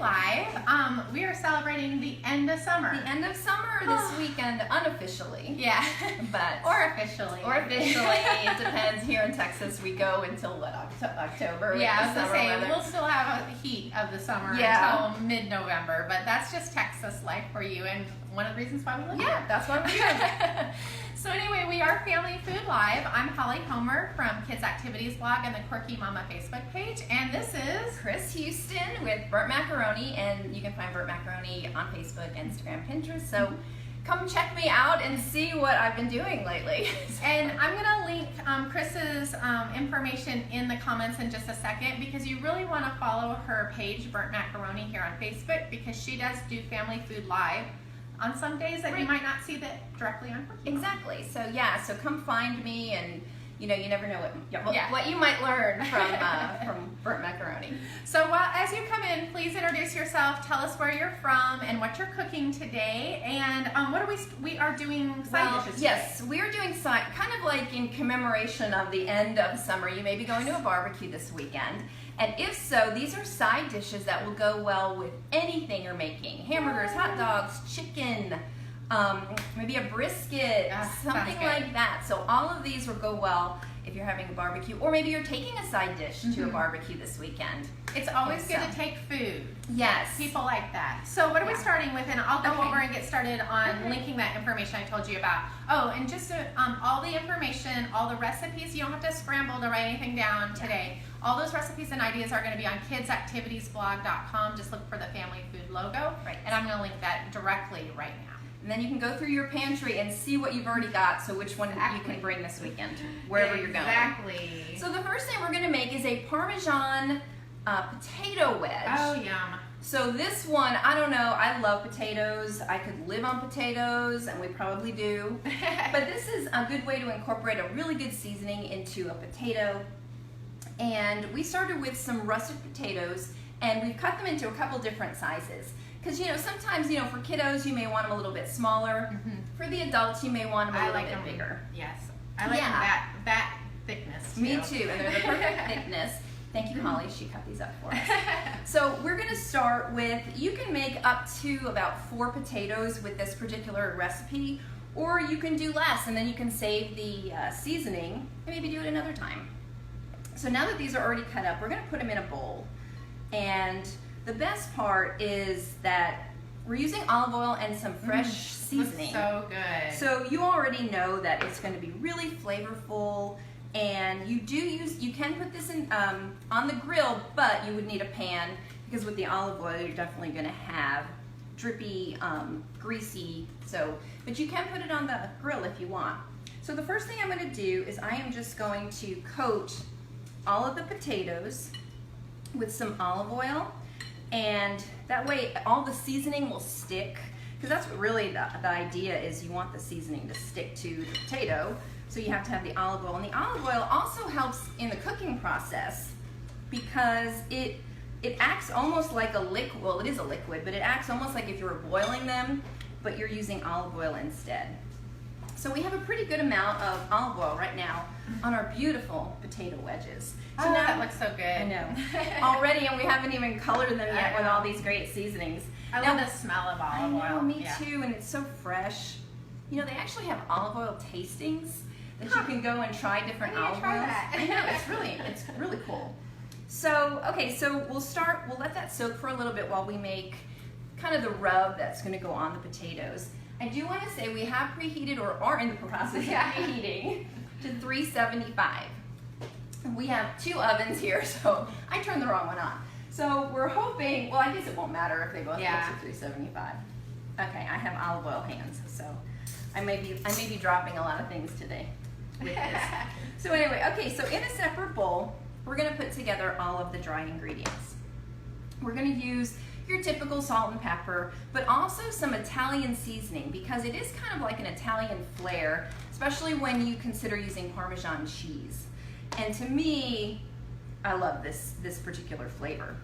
Live. We are celebrating the end of summer. The end of summer this weekend, unofficially. Yeah. But or officially. Or officially. It depends. Here in Texas, we go until what, October? Yeah, I was going to say, weather. we'll still have a heat of the summer until mid-November, but that's just Texas life for you, and one of the reasons why we live here. Yeah, that's why we're here. So anyway, we are Family Food Live. I'm Holly Homer from Kids Activities Blog and the Quirky Mama Facebook page, and this is Chris Houston with Burnt Macaroni, and you can find Burnt Macaroni on Facebook, Instagram, Pinterest. So come check me out and see what I've been doing lately. And I'm going to link Chris's information in the comments in just a second, because you really want to follow her page, Burnt Macaroni, here on Facebook, because she does do Family Food Live on some days that you might not see that directly on Quirky Mama. Exactly. So yeah, so come find me, and you know, you never know what you might learn from Burnt Macaroni. So as you come in, please introduce yourself, tell us where you're from and what you're cooking today, and what are we are doing side dishes today. Yes, we are doing side, kind of like in commemoration of the end of summer. You may be going to a barbecue this weekend, and if so, these are side dishes that will go well with anything you're making. Hamburgers, hot dogs, chicken, maybe a brisket, something like that. So all of these will go well if you're having a barbecue, or maybe you're taking a side dish to a barbecue this weekend. It's always good to take food. Yes. People like that. So what are we starting with? And I'll go over and get started on linking that information I told you about. Oh, and just all the information, all the recipes, you don't have to scramble to write anything down today. All those recipes and ideas are going to be on kidsactivitiesblog.com. Just look for the Family Food logo. Right. And I'm going to link that directly right now. And then you can go through your pantry and see what you've already got, so which one you can bring this weekend, wherever you're going. Exactly. So the first thing we're going to make is a Parmesan potato wedge. Oh, yum. So this one, I don't know, I love potatoes. I could live on potatoes, and we probably do. But this is a good way to incorporate a really good seasoning into a potato. And we started with some russet potatoes, and we've cut them into a couple different sizes. Because, you know, sometimes, you know, for kiddos, you may want them a little bit smaller. For the adults, you may want them a little bit bigger. Yes. I like that thickness, too. Me too, and they're the perfect thickness. Thank you, Holly. She cut these up for us. So we're going to start with, you can make up to about 4 potatoes with this particular recipe, or you can do less, and then you can save the seasoning and maybe do it another time. So now that these are already cut up, we're going to put them in a bowl. And the best part is that we're using olive oil and some fresh seasoning. So good. So you already know that it's going to be really flavorful, and you can put this in on the grill, but you would need a pan, because with the olive oil you're definitely going to have drippy, greasy. But you can put it on the grill if you want. So the first thing I'm going to do is I am just going to coat all of the potatoes with some olive oil. And that way all the seasoning will stick, because that's what really the idea is. You want the seasoning to stick to the potato, so you have to have the olive oil. And the olive oil also helps in the cooking process, because it acts almost like a liquid. Well, it is a liquid, but it acts almost like if you were boiling them, but you're using olive oil instead. So we have a pretty good amount of olive oil right now on our beautiful potato wedges. So now, that looks so good. I know. Already, and we haven't even colored them yet with all these great seasonings. I love the smell of olive oil. I know, me too, and it's so fresh. You know, they actually have olive oil tastings that you can go and try different olive oils. I know, it's really cool. So, okay, so we'll let that soak for a little bit while we make kind of the rub that's going to go on the potatoes. I do want to say we have preheated, or are in the process of preheating, to 375. We have 2 ovens here, so I turned the wrong one on. So we're hoping, well, I guess it won't matter if they both go to 375. Okay, I have olive oil hands, so I may be dropping a lot of things today with this. So anyway, okay, so in a separate bowl, we're going to put together all of the dry ingredients. We're going to use your typical salt and pepper, but also some Italian seasoning, because it is kind of like an Italian flair, especially when you consider using Parmesan cheese. And to me, I love this particular flavor.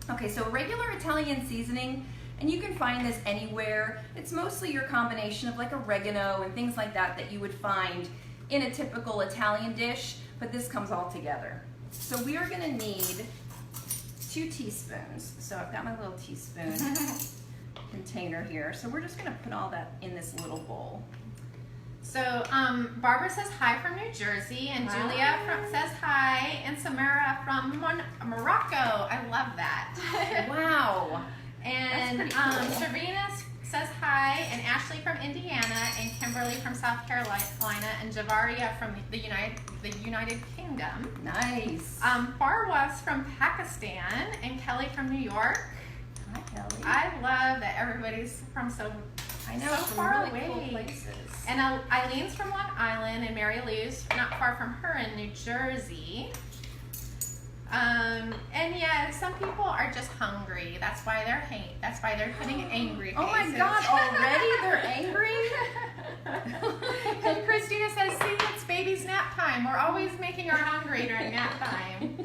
Okay, so regular Italian seasoning, and you can find this anywhere. It's mostly your combination of like oregano and things like that you would find in a typical Italian dish, but this comes all together. So we are going to need 2 teaspoons. So I've got my little teaspoon container here. So we're just gonna put all that in this little bowl. So Barbara says hi from New Jersey, and Julia says hi, and Samara from Morocco. I love that. Wow. And cool. Serena says hi, and Ashley from Indiana, and Kimberly from South Carolina, and Javaria from the United Kingdom. Nice. Farwas from Pakistan, and Kelly from New York. Hi, Kelly. I love that everybody's from so far really away. cool places. And Eileen's from Long Island, and Mary Lou's not far from her in New Jersey. And yeah, some people are just hungry. That's why they're putting angry faces. Oh my God! Already they're angry. And Christina says, "See, it's baby's nap time. We're always making her hungry during nap time."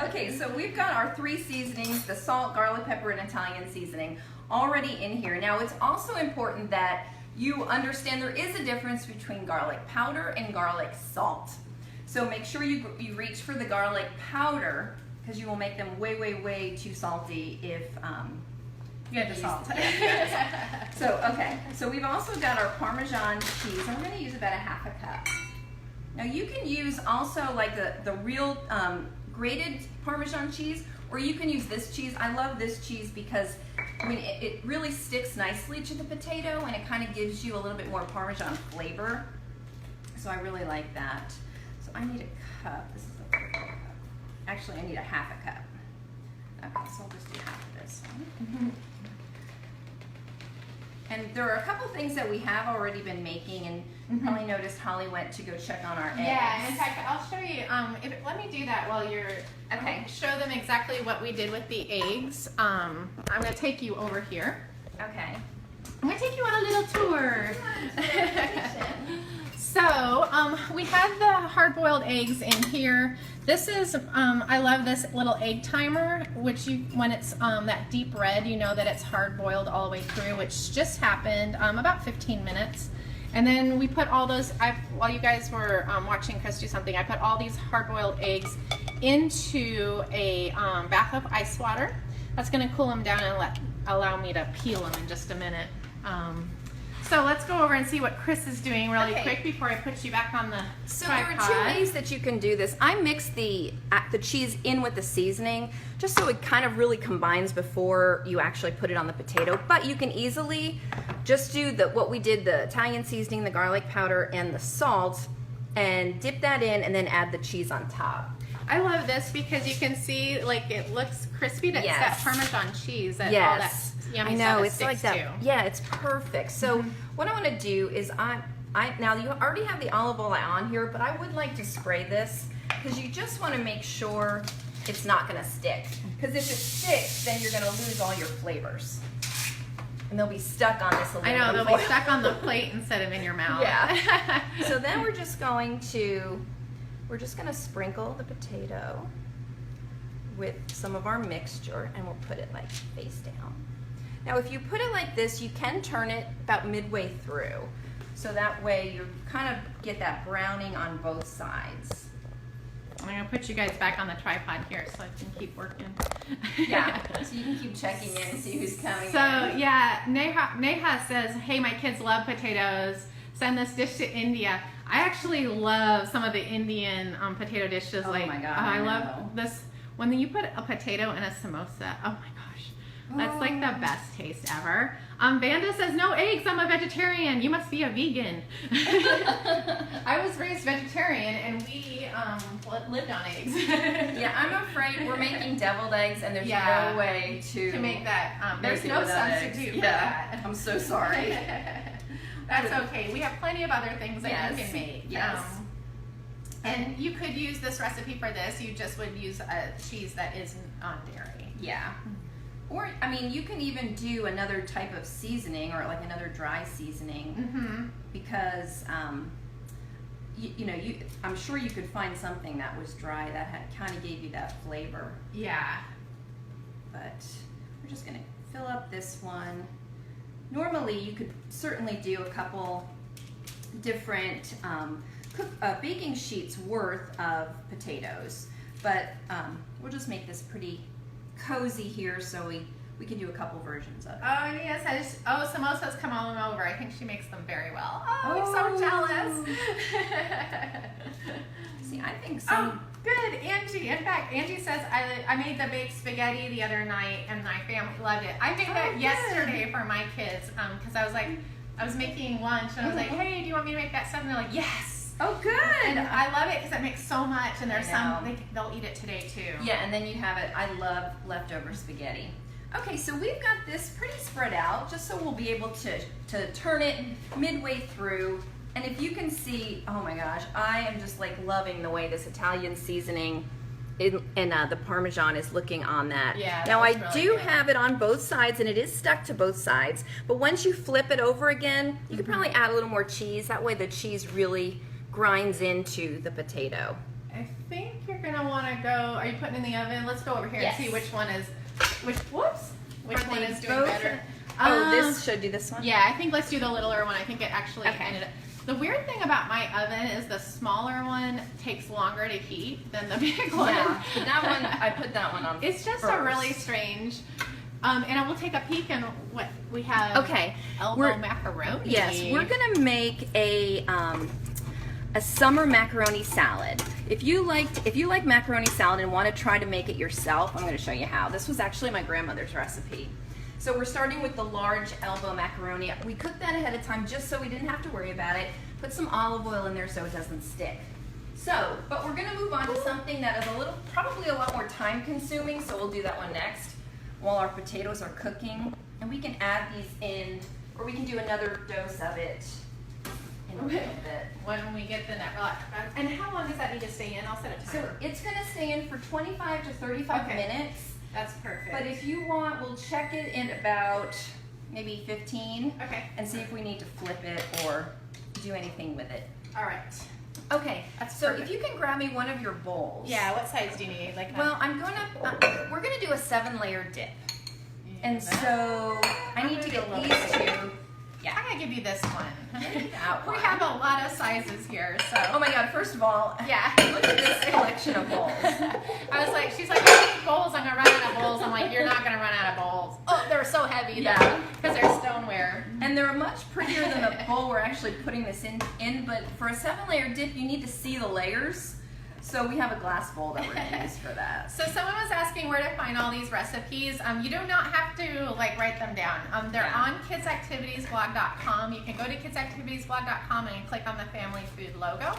Okay, so we've got our 3 seasonings: the salt, garlic, pepper, and Italian seasoning, already in here. Now, it's also important that you understand there is a difference between garlic powder and garlic salt. So make sure you reach for the garlic powder, because you will make them way, way, way too salty if you have the salt. So, okay, so we've also got our Parmesan cheese, and we're going to use about a half a cup. Now you can use also like the real grated Parmesan cheese, or you can use this cheese. I love this cheese because it really sticks nicely to the potato, and it kind of gives you a little bit more Parmesan flavor. So I really like that. So I need a cup. This is a full cup. Actually, I need a half a cup. Okay, so I'll just do half of this one. And there are a couple things that we have already been making, and you probably noticed Holly went to go check on our eggs. Yeah, and in fact, I'll show you. Let me do that while you're. Okay. Show them exactly what we did with the eggs. I'm going to take you over here. Okay. I'm going to take you on a little tour. So we have the hard-boiled eggs in here. This is, I love this little egg timer, which when it's that deep red, you know that it's hard-boiled all the way through, which just happened about 15 minutes. And then we put all those, while you guys were watching Chris do something, I put all these hard-boiled eggs into a bath of ice water. That's going to cool them down and allow me to peel them in just a minute. So let's go over and see what Chris is doing really quick before I put you back on the tripod. There are 2 ways that you can do this. I mix the cheese in with the seasoning just so it kind of really combines before you actually put it on the potato. But you can easily just do what we did, the Italian seasoning, the garlic powder, and the salt, and dip that in and then add the cheese on top. I love this because you can see like it looks crispy. It's that Parmesan cheese that all that yummy stuff it's like that. To. Yeah, it's perfect. So what I want to do is now you already have the olive oil on here, but I would like to spray this because you just want to make sure it's not going to stick. Because if it sticks, then you're going to lose all your flavors. And they'll be stuck on this aluminum I know, they'll be stuck on the plate instead of in your mouth. Yeah. So then we're just going to sprinkle the potato with some of our mixture, and we'll put it like face down. Now if you put it like this, you can turn it about midway through. So that way you kind of get that browning on both sides. I'm going to put you guys back on the tripod here so I can keep working. Yeah, so you can keep checking in and see who's coming So in. yeah, Neha says, hey, my kids love potatoes. Send this dish to India. I actually love some of the Indian potato dishes. Oh my God, I I love this. When you put a potato in a samosa, oh my gosh, that's like the best taste ever. Vanda says, no eggs, I'm a vegetarian. You must be a vegan. I was raised vegetarian and we lived on eggs. Yeah, I'm afraid we're making deviled eggs and there's no way to make that. There's make it no without substitute eggs. for that. I'm so sorry. That's okay. We have plenty of other things that you can make. Yes. And you could use this recipe for this. You just would use a cheese that is non-dairy. Yeah. Or, I mean, you can even do another type of seasoning or like another dry seasoning because, I'm sure you could find something that was dry that kind of gave you that flavor. Yeah. But we're just going to fill up this one. Normally, you could certainly do a couple different baking sheets worth of potatoes. but we'll just make this pretty cozy here so we can do a couple versions of it. Oh yes, samosas come on over. I think she makes them very well. Oh, I'm so jealous. See, I think so. Oh, good, Angie. In fact, Angie says I made the baked spaghetti the other night and my family loved it. I made that yesterday for my kids because I was making lunch and I was like, hey, do you want me to make that stuff? And they're like, yes. Oh, good. And I love it because it makes so much, and there's they'll eat it today too. Yeah, and then you have it. I love leftover spaghetti. Okay, so we've got this pretty spread out, just so we'll be able to turn it midway through. And if you can see, oh my gosh, I am just like loving the way this Italian seasoning and the Parmesan is looking on that. Yeah. Now I really do good. have it on both sides, and it is stuck to both sides. But once you flip it over again, you can probably add a little more cheese. That way the cheese really grinds into the potato. I think you're gonna want to go. Are you putting it in the oven? Let's go over here Yes. and see which one is which one is doing both? better. Should I do this one? Yeah, I think let's do the littler one. I think it actually Okay. ended up. The weird thing about my oven is the smaller one takes longer to heat than the big one. Yeah, but that one, I put that one on It's just first. a really strange. And I will take a peek in what we have. Okay. Elbow macaroni. Yes, we're gonna make a summer macaroni salad. If you like macaroni salad and want to try to make it yourself, I'm going to show you how. This was actually my grandmother's recipe. So we're starting with the large elbow macaroni. We cooked that ahead of time just so we didn't have to worry about it. Put some olive oil in there so it doesn't stick. So, but we're going to move on to something that is probably a lot more time consuming, so we'll do that one next while our potatoes are cooking. And we can add these in, or we can do another dose of it in a little bit. When we get the net. And how long does that need to stay in? I'll set a So timer. it's going to stay in for 25 to 35 minutes. That's perfect. But if you want, we'll check it in about maybe 15 Okay. and see if we need to flip it or do anything with it. All right. Okay, That's so perfect. if you can grab me one of your bowls. Yeah. What size do you need? Like. Well, we're gonna do a 7-layer dip. And so I need to get these two. Yeah. I'm gonna give you this one. That We one. have a lot of sizes here, so. Oh my God, first of all, Yeah. look at this collection of bowls. I was like, she's like, I need bowls. I'm gonna run out of bowls. I'm like, you're not gonna run out of bowls. Oh, they're so heavy. Yeah. Because they're stoneware. And they're much prettier than the bowl we're actually putting this in, but for a 7-layer dip, you need to see the layers. So we have a glass bowl that we're gonna use for that. So someone was asking where to find all these recipes. You do not have to write them down. They're on kidsactivitiesblog.com. You can go to kidsactivitiesblog.com and click on the family food logo.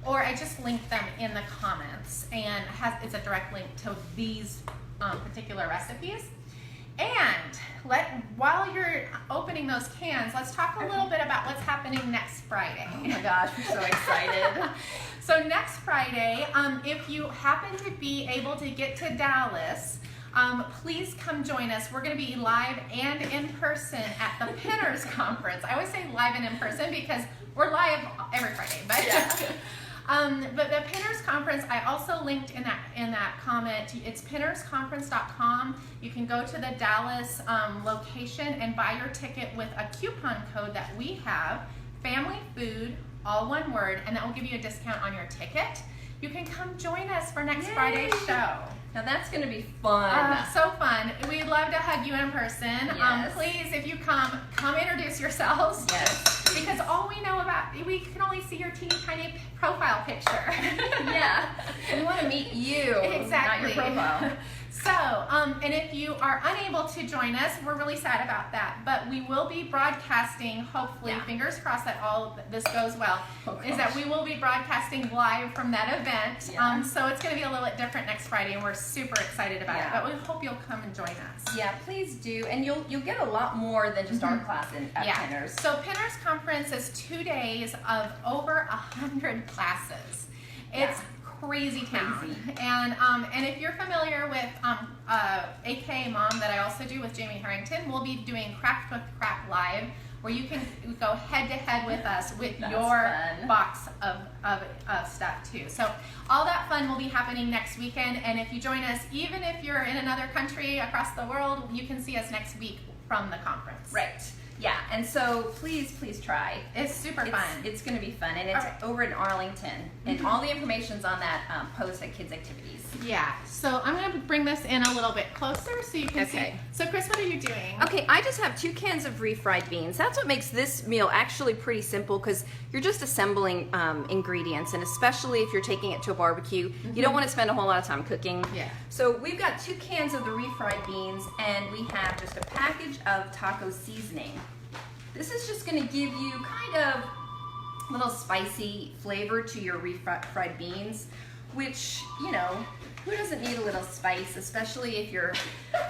Or I just linked them in the comments, and it's a direct link to these particular recipes. And while you're opening those cans, let's talk a little bit about what's happening next Friday. Oh my gosh, we're so excited. So next Friday, if you happen to be able to get to Dallas, please come join us. We're going to be live and in person at the Pinners Conference. I always say live and in person because we're live every Friday, but but the Pinners Conference, I also linked in that comment. It's pinnersconference.com. You can go to the Dallas location and buy your ticket with a coupon code that we have, Family Food, all one word, and that will give you a discount on your ticket. You can come join us for next Friday's show. Now that's going to be fun. So fun. We'd love to hug you in person. Yes. Please, if you come introduce yourselves. Yes. Because all we know we can only see your teeny tiny profile picture. Yeah. We want to meet you, Exactly. not your profile. So, and if you are unable to join us, we're really sad about that. But we will be broadcasting, hopefully, fingers crossed that all this goes well, is that we will be broadcasting live from that event. Yeah. So it's going to be a little bit different next Friday, and we're super excited about it. But we hope you'll come and join us. Yeah, please do. And you'll get a lot more than just our class at Pinners. So Pinners Conference is 2 days of over 100 classes. It's crazy town. And if you're familiar with AK Mom that I also do with Jamie Harrington, we'll be doing Craft with Crap Live, where you can go head to head with us with your box of stuff too. So all that fun will be happening next weekend, and if you join us, even if you're in another country across the world, you can see us next week from the conference. Right. Yeah, and so please try. It's super fun. It's going to be fun, and it's over in Arlington, and all the information's on that post at Kids Activities. Yeah, so I'm going to bring this in a little bit closer so you can see. So Chris, what are you doing? Okay, I just have 2 cans of refried beans. That's what makes this meal actually pretty simple, because you're just assembling ingredients, and especially if you're taking it to a barbecue, you don't want to spend a whole lot of time cooking. Yeah. So we've got 2 cans of the refried beans, and we have just a package of taco seasoning. This is just going to give you kind of a little spicy flavor to your refried beans, which, you know, who doesn't need a little spice, especially if you're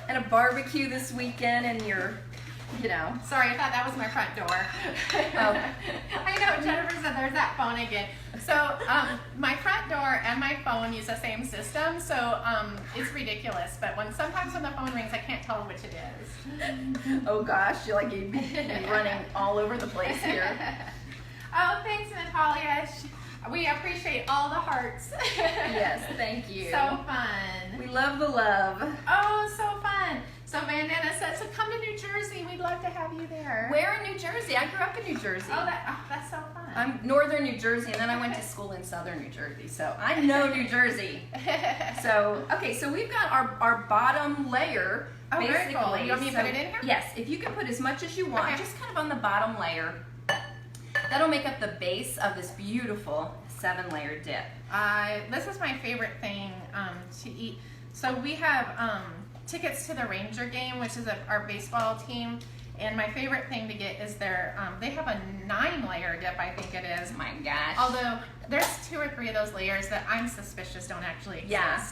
at a barbecue this weekend and you're, you know. Sorry, I thought that was my front door. Oh. I know, Jennifer said there's that phone again. So my front door and my phone use the same system, so it's ridiculous. But sometimes when the phone rings, I can't tell which it is. Oh gosh, you're like you'd be running all over the place here. Oh, thanks, Natalia. We appreciate all the hearts. Yes, thank you. So fun. We love the love. Oh, so fun. So Vandana says, so come to New Jersey. We'd love to have you there. Where in New Jersey? I grew up in New Jersey. Oh, that's so fun. I'm northern New Jersey, and then I went to school in southern New Jersey, so I know New Jersey. So, okay, so we've got our bottom layer, basically. Very cool. You want me to put it in here? Yes, if you can put as much as you want, just kind of on the bottom layer. That'll make up the base of this beautiful 7-layer dip. This is my favorite thing to eat. So we have tickets to the Ranger game, which is our baseball team. And my favorite thing to get is they have a 9-layer dip, I think it is. Oh my gosh. Although there's 2 or 3 of those layers that I'm suspicious don't actually exist. Yeah.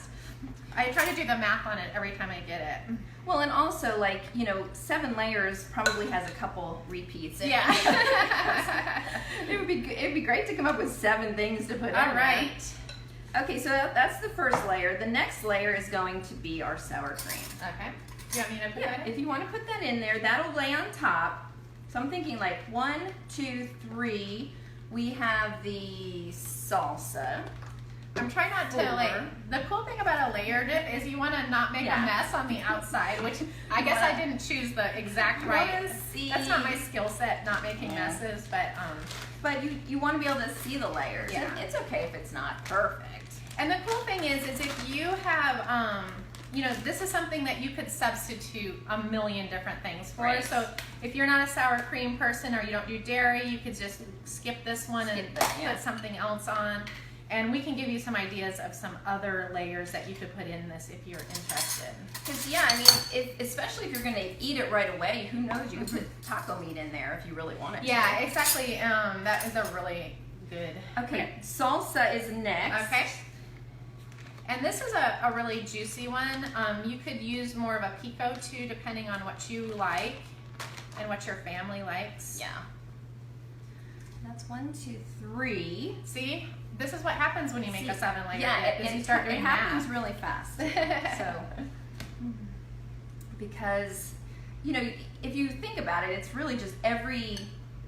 I try to do the math on it every time I get it. Well, and also, like, you know, 7 layers probably has a couple repeats. Yeah. It'd be great to come up with 7 things to put in. All right. Okay, so that's the first layer. The next layer is going to be our sour cream. Okay. Do you want me to put that in? If you want to put that in there, that'll lay on top. So I'm thinking like 1, 2, 3. We have the salsa. I'm trying not to the cool thing about a layer dip is you want to not make a mess on the outside, which I guess I didn't choose the exact right. That's not my skill set, not making messes, but you want to be able to see the layers. Yeah. It's okay if it's not perfect. And the cool thing is if you have you know, this is something that you could substitute a million different things for. Right. So if you're not a sour cream person or you don't do dairy, you could just skip this one and put something else on. And we can give you some ideas of some other layers that you could put in this if you're interested. Because, yeah, I mean, especially if you're going to eat it right away, who knows, you could put taco meat in there if you really wanted to. Yeah, exactly. That is a really good. Okay, salsa is next. Okay. And this is a really juicy one. You could use more of a pico too, depending on what you like and what your family likes. Yeah. That's 1, 2, 3. See? This is what happens when you make a 7-layer dip. And you start doing it happens math. really fast. So, because, you know, if you think about it, it's really just every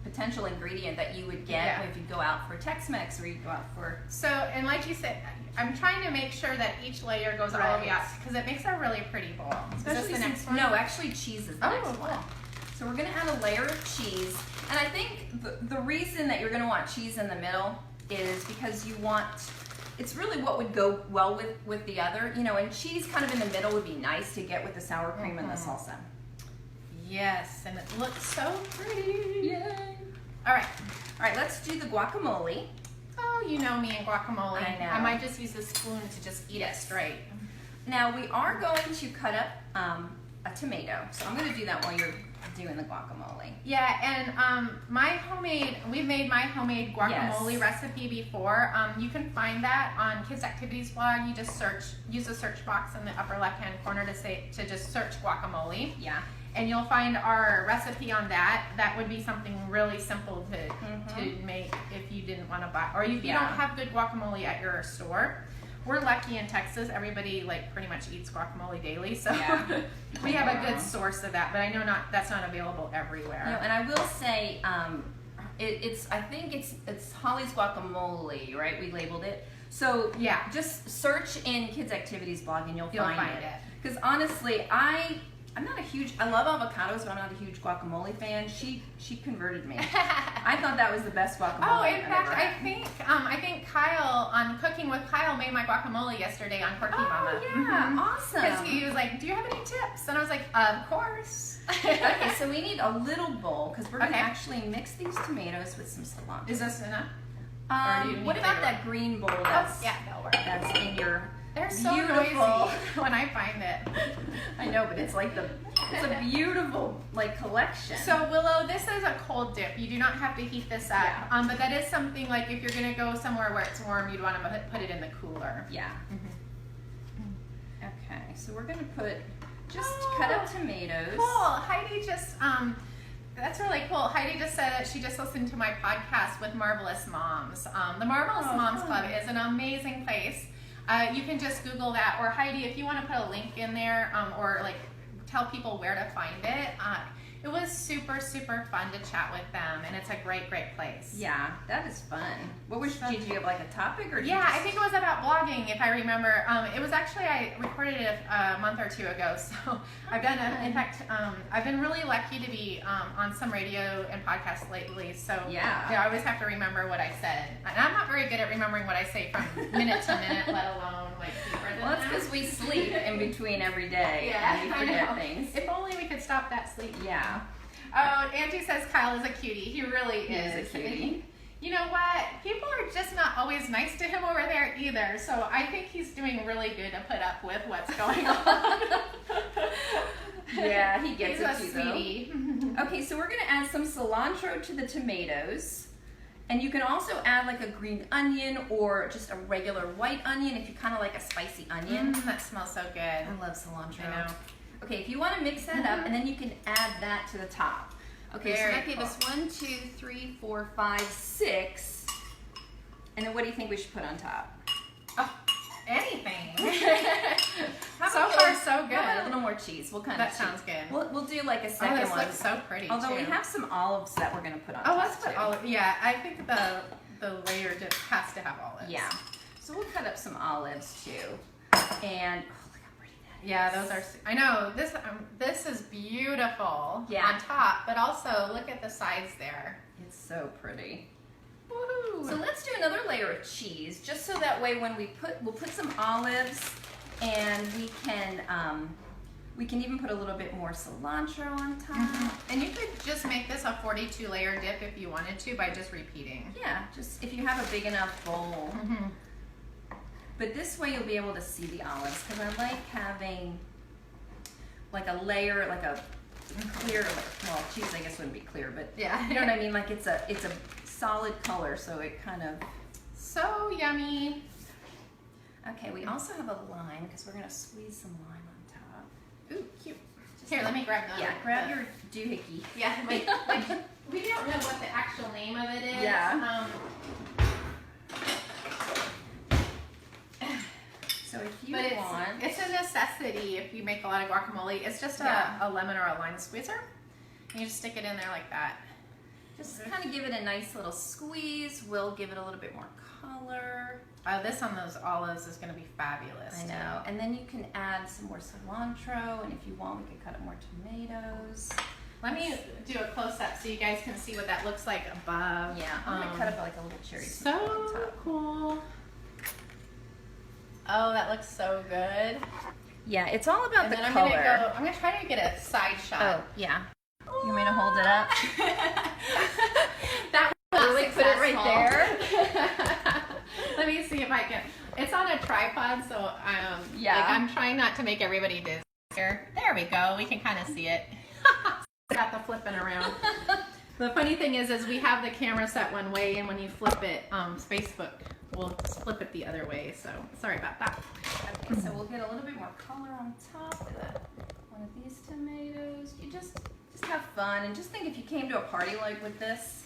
potential ingredient that you would get if you go out for Tex-Mex or you go out for. So, and like you said, I'm trying to make sure that each layer goes all the way out because it makes a really pretty bowl. Especially is this the next one? No, actually cheese is the next one. Cool. So we're going to add a layer of cheese. And I think the reason that you're going to want cheese in the middle is because you want, it's really what would go well with the other, you know, and cheese kind of in the middle would be nice to get with the sour cream and the salsa. Yes, and it looks so pretty. Yay. All right, let's do the guacamole. Oh, you know me and guacamole. I know. I might just use a spoon to just eat it straight. Now we are going to cut up a tomato, so I'm going to do that while you're doing the guacamole. Yeah, and we've made my homemade guacamole recipe before. You can find that on Kids Activities blog. You just use the search box in the upper left-hand corner to just search guacamole. Yeah. And you'll find our recipe on that. That would be something really simple to make if you didn't want to buy, or if you don't have good guacamole at your store. We're lucky in Texas. Everybody pretty much eats guacamole daily, so we have a good source of that. But I know that's not available everywhere. No, and I will say, I think it's Holly's guacamole, right? We labeled it. So just search in Kids Activities blog and you'll find it. Because honestly, I I'm not a huge, I love avocados, but I'm not a huge guacamole fan. She converted me. I thought that was the best guacamole. Oh, in I've fact, ever had. I think Kyle on Cooking with Kyle made my guacamole yesterday on Quirky Mama. Oh, yeah, awesome. Because he was like, "Do you have any tips?" And I was like, "Of course." Okay, so we need a little bowl because we're going to Okay. actually mix these tomatoes with some cilantro. Is this enough? Or do you need What about bigger? that green bowl Oh, that's, yeah, that'll work. that's in your They're so beautiful... noisy when I find it. I know, but it's like it's a beautiful like collection. So Willow, this is a cold dip. You do not have to heat this up. Yeah. But that is something like if you're gonna go somewhere where it's warm, you'd want to put it in the cooler. Yeah. Mm-hmm. Okay, so we're gonna put just cut up tomatoes. Cool. Heidi just that's really cool. Heidi just said that she just listened to my podcast with Marvelous Moms. The Marvelous Moms Club is an amazing place. You can just Google that, or Heidi, if you want to put a link in there, or like tell people where to find it. It was super, super fun to chat with them, and it's a great, great place. Yeah, that is fun. Did you have like a topic or? Yeah, I think it was about blogging, if I remember. It was actually, I recorded it a month or two ago, so I've done in fact, I've been really lucky to be on some radio and podcasts lately, so yeah, I always have to remember what I said. And I'm not very good at remembering what I say from minute to minute, let alone like deeper than well, that's because we sleep in between every day. Yeah, and we forget things. If only we could stop that sleep. Yeah. Oh, Angie says Kyle is a cutie. He really He is a cutie. You know what? People are just not always nice to him over there either. So I think he's doing really good to put up with what's going on. Yeah, he gets he's it a too, sweetie. though. Okay, so we're gonna add some cilantro to the tomatoes. And you can also add like a green onion or just a regular white onion if you kind of like a spicy onion. That smells so good. I love cilantro. I know. Okay, if you want to mix that up, and then you can add that to the top. Okay, Very so that gave us 1, 2, 3, 4, 5, 6. And then what do you think we should put on top? Oh, anything. How So about far, so good. How about a little more cheese? What kind That of sounds cheese? good. We'll do like a Oh, second this one. looks so pretty. Although too. we have some olives that we're going to put on Oh, top let's put too. olive. Yeah, I think the layer just has to have olives. Yeah. So we'll cut up some olives too. And oh, look how pretty that is. Yeah, those are. I know this is beautiful Yeah. on top, but also look at the sides there. It's so pretty. Woohoo! So let's do another layer of cheese, just so that way when we'll put some olives, and we can even put a little bit more cilantro on top. And you could just make this a 42 layer dip if you wanted to by just repeating. Yeah, just if you have a big enough bowl. But this way you'll be able to see the olives, because I like having like a layer, like a clear, well, cheese I guess wouldn't be clear, but Yeah. you know what I mean? Like it's a solid color, so it kind of. So yummy. Okay, we also have a lime, because we're going to squeeze some lime on top. Ooh, cute. Here, let me grab that. Yeah, grab your doohickey. Yeah, like, we don't know what the actual name of it is. Yeah. So if you But want. it's a necessity if you make a lot of guacamole. It's just Yeah. a lemon or a lime squeezer. And you just stick it in there like that. Just kind of give it a nice little squeeze. We'll give it a little bit more color. This on those olives is going to be fabulous. I know. And then you can add some more cilantro, and if you want, we can cut up more tomatoes. Let me do a close-up so you guys can see what that looks like above. Yeah, I'm gonna cut up like a little cherry So tomato on top. cool. Oh, that looks so good. Yeah, it's all about And the then color. I'm gonna try to get a side shot. Oh, yeah. You want me to hold it up? That was Really put it right there. Let me see if I can. It's on a tripod, so Yeah. like I'm trying not to make everybody dizzy here. There we go. We can kind of see it. Got the flipping around. The funny thing is we have the camera set one way, and when you flip it, Facebook will flip it the other way. So sorry about that. Okay, so we'll get a little bit more color on top of one of these tomatoes. You just have fun, and just think if you came to a party like with this,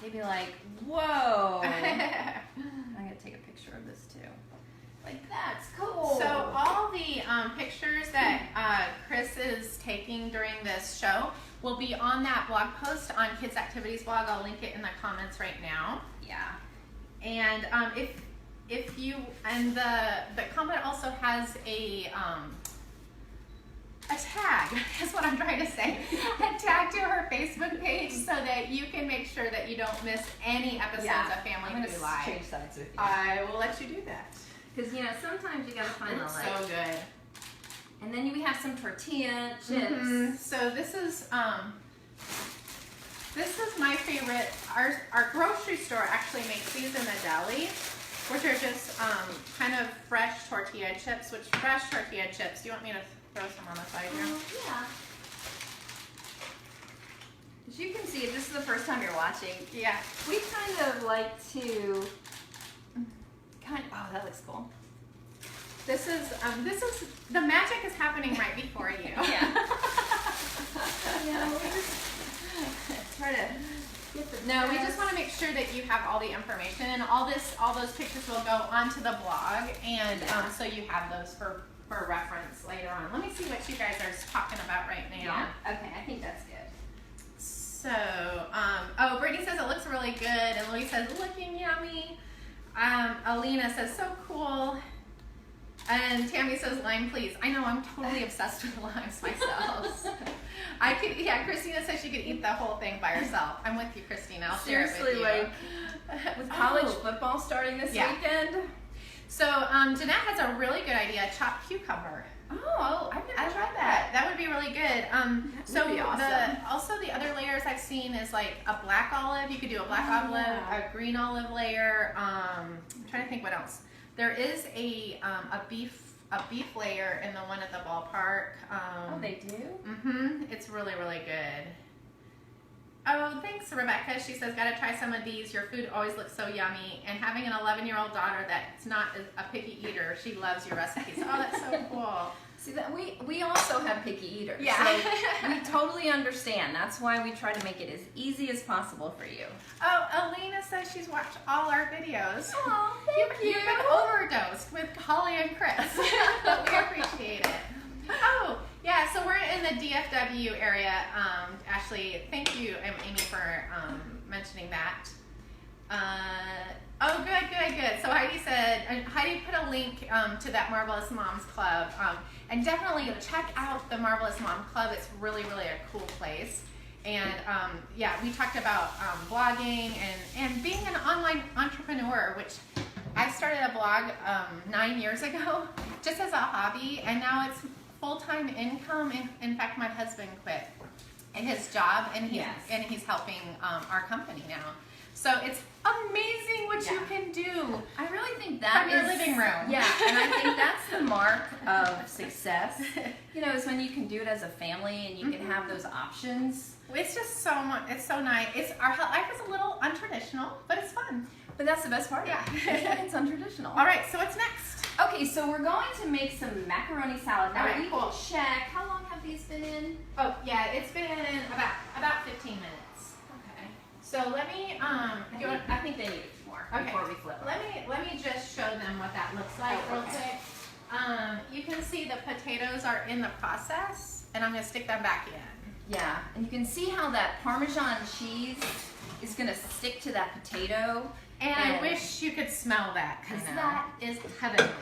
they'd be like, whoa. I'm gonna take a picture of this too. Like, that's cool. So all the pictures that Chris is taking during this show will be on that blog post on Kids Activities blog. I'll link it in the comments right now. Yeah. And if you, and the comment also has a a tag, is what I'm trying to say. A tag to her Facebook page so that you can make sure that you don't miss any episodes of Family Food Live. Change sides with you. I will let you do that. Because, you know, sometimes you got to find the light. So good. And then we have some tortilla chips. Mm-hmm. So this is my favorite. Our grocery store actually makes these in the deli, which are just kind of fresh tortilla chips. Which fresh tortilla chips? Do you want me to throw some on the side here? Yeah. As you can see, this is the first time you're watching. Yeah. We kind of like to oh, that looks cool. This is the magic is happening right before you. Yeah. Try to get the No, we just want to make sure that you have all the information. All those pictures will go onto the blog, and so you have those for reference later on. Let me see what you guys are talking about right now. Yeah. Okay, I think that's good. So, oh, Brittany says it looks really good, and Louise says looking yummy. Alina says so cool. And Tammy says lime, please. I know, I'm totally obsessed with limes myself. I could, yeah. Christina says she could eat the whole thing by herself. I'm with you, Christina. I'll share it with you. Like with college football starting this weekend. So Jeanette has a really good idea: chopped cucumber. Oh, I've never tried that. That would be really good. That would be awesome. Also the other layers I've seen is like a black olive. You could do a black olive, a green olive layer. I'm trying to think what else. There is a beef layer in the one at the ballpark. Oh, they do? Mm-hmm. It's really, really good. Oh, thanks, Rebecca. She says, gotta try some of these. Your food always looks so yummy. And having an 11-year-old daughter that's not a picky eater, she loves your recipes. Oh, that's so cool. See, that we also have picky eaters. Yeah. So we totally understand. That's why we try to make it as easy as possible for you. Oh, Alina says she's watched all our videos. Oh, thank you. You've been overdosed with Holly and Chris. But we appreciate it. Oh, yeah, so we're in the DFW area. Ashley, thank you, Amy, for mentioning that. Oh, good. So Heidi put a link to that Marvelous Moms Club. And definitely check out the Marvelous Mom Club. It's really, really a cool place. And yeah, we talked about blogging and being an online entrepreneur, which I started a blog 9 years ago just as a hobby, and now it's full-time income. In fact, my husband quit his job, and he's helping our company now. So it's amazing what you can do. I really think that from your living room. Yeah, and I think that's the mark of success. You know, is when you can do it as a family and you can have those options. It's just so much. It's so nice. Our life is a little untraditional, but it's fun. But that's the best part. Yeah, it's untraditional. All right, so what's next? Okay, so we're going to make some macaroni salad. Now we will cool. check. How long have these been in? Oh yeah, it's been about 15 minutes. So let me, I think they need more before we flip them. Let me just show them what that looks like real quick. You can see the potatoes are in the process, and I'm going to stick them back in. Yeah, and you can see how that Parmesan cheese is going to stick to that potato. And I wish you could smell that, because that is heavenly.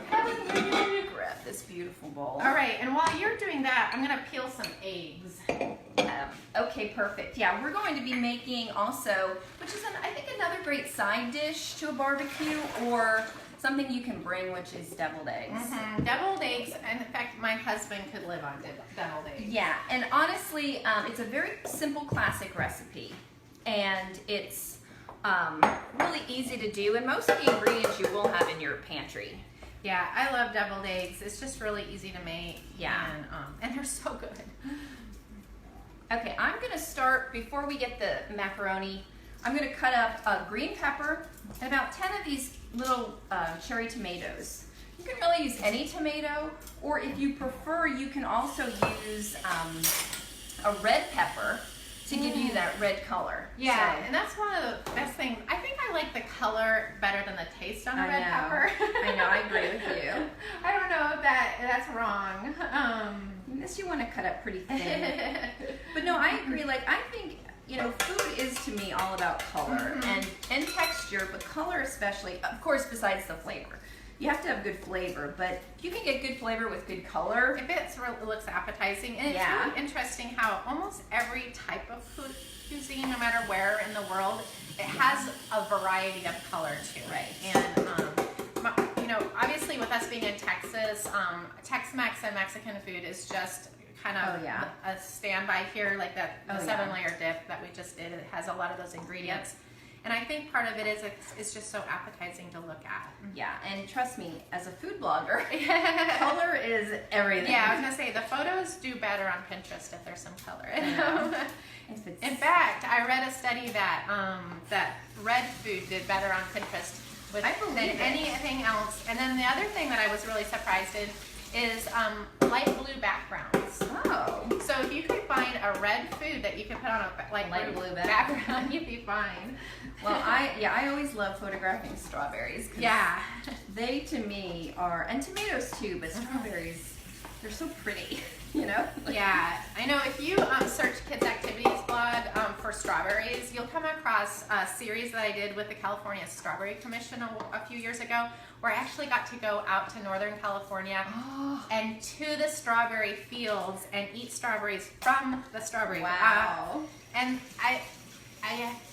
Heavenly. Grab this beautiful bowl. All right, and while you're doing that, I'm going to peel some eggs. Okay, perfect. Yeah, we're going to be making also, which is I think another great side dish to a barbecue, or something you can bring, which is deviled eggs. Mm-hmm. Deviled eggs, and in fact, my husband could live on deviled eggs. Yeah, and honestly, it's a very simple, classic recipe, and it's really easy to do, and most of the ingredients you will have in your pantry. Yeah, I love deviled eggs. It's just really easy to make. Yeah. And they're so good. Okay, I'm going to start, before we get the macaroni, I'm going to cut up a green pepper and about 10 of these little cherry tomatoes. You can really use any tomato, or if you prefer, you can also use a red pepper to give you that red color. Yeah, and that's one of the best things. I think I like the color better than the taste on a red pepper. I know, I agree with you. I don't know if that's wrong. Unless you want to cut up pretty thin. But no, I agree. Like, I think, you know, food is to me all about color and texture, but color especially, of course, besides the flavor. You have to have good flavor, but you can get good flavor with good color. If it looks appetizing, and it's really interesting how almost every type of cuisine, no matter where in the world, it has a variety of color to it. Right. And you know, obviously with us being in Texas, Tex-Mex and Mexican food is just kind of a standby here, like the 7-layer dip that we just did. It has a lot of those ingredients. And I think part of it is it's just so appetizing to look at. Yeah, and trust me, as a food blogger, color is everything. Yeah, I was gonna say the photos do better on Pinterest if there's some color in them. In fact, I read a study that that red food did better on Pinterest than anything else. And then the other thing that I was really surprised in is light blue backgrounds. Oh. So if you could find a red food that you could put on a light blue background, you'd be fine. Well, I always love photographing strawberries. Yeah. They to me are, and tomatoes too, but strawberries, they're so pretty, you know? Yeah, I know if you search Kids Activities blog for strawberries, you'll come across a series that I did with the California Strawberry Commission a few years ago, where I actually got to go out to Northern California and to the strawberry fields and eat strawberries from the strawberry. Wow. And